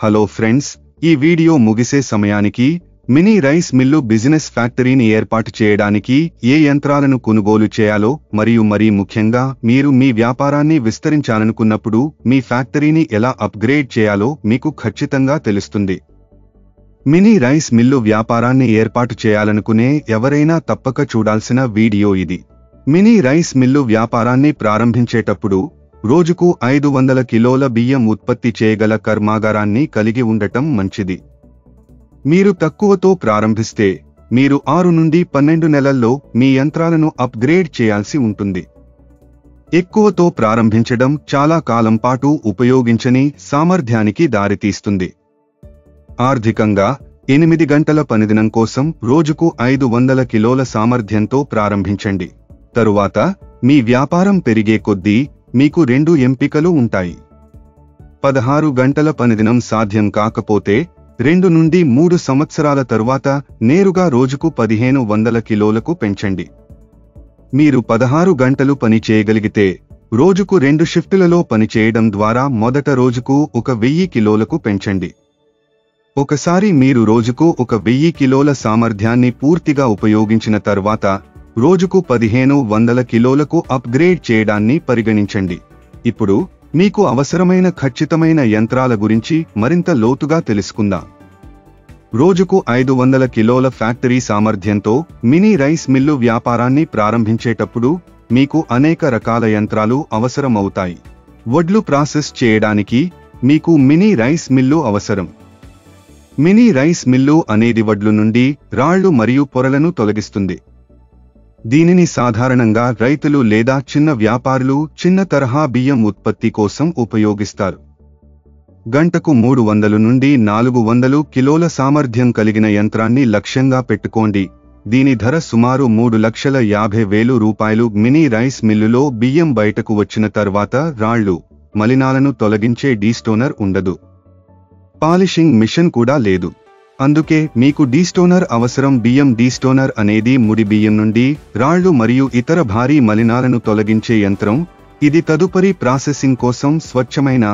Hello friends, ఈ video ముగిసే సమయానికి మినీ రైస్ మిల్లు బిజినెస్ ఫ్యాక్టరీని ఏర్పాటు చేయడానికి ఏ యంత్రాలను కొనుగోలు చేయాలో మరియు మరీ ముఖ్యంగా మీరు మీ వ్యాపారాన్ని విస్తరించాలనుకున్నప్పుడు మీ ఫ్యాక్టరీని ఎలా అప్గ్రేడ్ చేయాలో మీకు ఖచ్చితంగా తెలుస్తుంది. మినీ రైస్ మిల్లు వ్యాపారాన్ని ఏర్పాటు చేయాలనుకునే ఎవరైనా తప్పక చూడాల్సిన వీడియో ఇది. మినీ రైస్ మిల్లు వ్యాపారాన్ని ప్రారంభించేటప్పుడు రోజుకు 500 కిలోల బియ్యం ఉత్పత్తి చేయగల కర్మాగారాన్ని కలిగి ఉండటం మంచిది. మీరు తక్కువతో ప్రారంభిస్తే మీరు 6 నుండి 12 నెలల్లో మీ యంత్రాలను అప్గ్రేడ్ చేయాల్సి ఉంటుంది. ఎక్కువతో ప్రారంభించడం చాలా కాలం పాటు ఉపయోగించని సామర్థ్యానికి దారితీస్తుంది. ఆర్థికంగా 8 గంటల పనిదినం కోసం రోజుకు 500 కిలోల సామర్థ్యంతో ప్రారంభించండి. తరువాత మీ వ్యాపారం పెరిగే కొద్దీ మీకు 2 ఎంపికలు ఉంటాయి. 16 గంటల పనిదినం సాధ్యం కాకపోతే 2 నుండి 3 సంవత్సరాల తరువాత నేరుగా రోజుకు 1500 కిలోలకు పెంచండి. మీరు 16 గంటలు పని చేయగలిగితే రోజుకు 2 షిఫ్టులలో పనిచేయడం ద్వారా మొదట రోజుకు 1000 కిలోలకు పెంచండి. ఒకసారి మీరు రోజుకు 1000 కిలోల సామర్థ్యాన్ని పూర్తిగా ఉపయోగించిన తర్వాత రోజుకు 1500 కిలోలకు అప్గ్రేడ్ చేయడాన్ని పరిగణించండి. ఇప్పుడు మీకు అవసరమైన ఖచ్చితమైన యంత్రాల గురించి మరింత లోతుగా తెలుసుకుందాం. రోజుకు 500 కిలోల ఫ్యాక్టరీ సామర్థ్యంతో మినీ రైస్ మిల్లు వ్యాపారాన్ని ప్రారంభించేటప్పుడు మీకు అనేక రకాల యంత్రాలు అవసరమవుతాయి. వడ్లు ప్రాసెస్ చేయడానికి మీకు మినీ రైస్ మిల్లు అవసరం. మినీ రైస్ మిల్లు అనేది వడ్లు నుండి రాళ్లు మరియు పొరలను తొలగిస్తుంది. దీనిని సాధారణంగా రైతులు లేదా చిన్న వ్యాపారులు చిన్న తరహా బియ్యం ఉత్పత్తి కోసం ఉపయోగిస్తారు. గంటకు 300 నుండి 400 కిలోల సామర్థ్యం కలిగిన యంత్రాన్ని లక్ష్యంగా పెట్టుకోండి. దీని ధర సుమారు 3,50,000 రూపాయలు. మినీ రైస్ మిల్లులో బియ్యం బయటకు వచ్చిన తర్వాత రాళ్లు, మలినాలను తొలగించే డీస్టోనర్ ఉండదు. పాలిషింగ్ మిషన్ కూడా లేదు. అందుకే మీకు డీస్టోనర్ అవసరం. బియ్యం డీస్టోనర్ అనేది ముడి బియ్యం నుండి రాళ్లు మరియు ఇతర భారీ మలినాలను తొలగించే యంత్రం. ఇది తదుపరి ప్రాసెసింగ్ కోసం స్వచ్ఛమైన,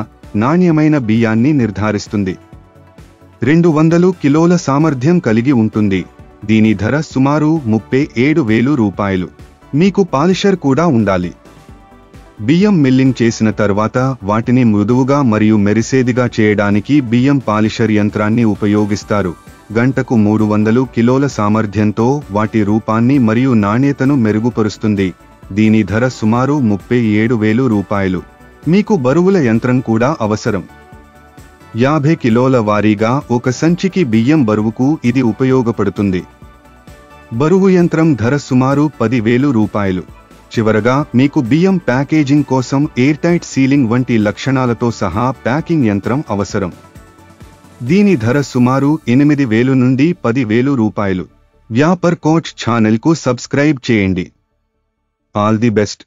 నాణ్యమైన బియ్యాన్ని నిర్ధారిస్తుంది. 200 కిలోల సామర్థ్యం కలిగి ఉంటుంది. దీని ధర సుమారు 37,000 రూపాయలు. మీకు పాలిషర్ కూడా ఉండాలి. బియ్యం మిల్లింగ్ చేసిన తర్వాత వాటిని మృదువుగా మరియు మెరిసేదిగా చేయడానికి బియ్యం పాలిషర్ యంత్రాన్ని ఉపయోగిస్తారు. గంటకు 300 కిలోల సామర్థ్యంతో వాటి రూపాన్ని మరియు నాణ్యతను మెరుగుపరుస్తుంది. దీని ధర సుమారు 37,000 రూపాయలు. మీకు బరువుల యంత్రం కూడా అవసరం. 50 కిలోల వారీగా ఒక సంచికి బియ్యం బరువుకు ఇది ఉపయోగపడుతుంది. బరువు యంత్రం ధర సుమారు 10,000 రూపాయలు. చివరగా మీకు బియ్యం ప్యాకేజింగ్ కోసం ఎయిర్ టైట్ సీలింగ్ వంటి లక్షణాలతో సహా ప్యాకింగ్ యంత్రం అవసరం. దీని ధర సుమారు 8,000 నుండి 10,000 రూపాయలు. వ్యాపార్ కోచ్ ఛానల్కు సబ్స్క్రైబ్ చేయండి. All the best.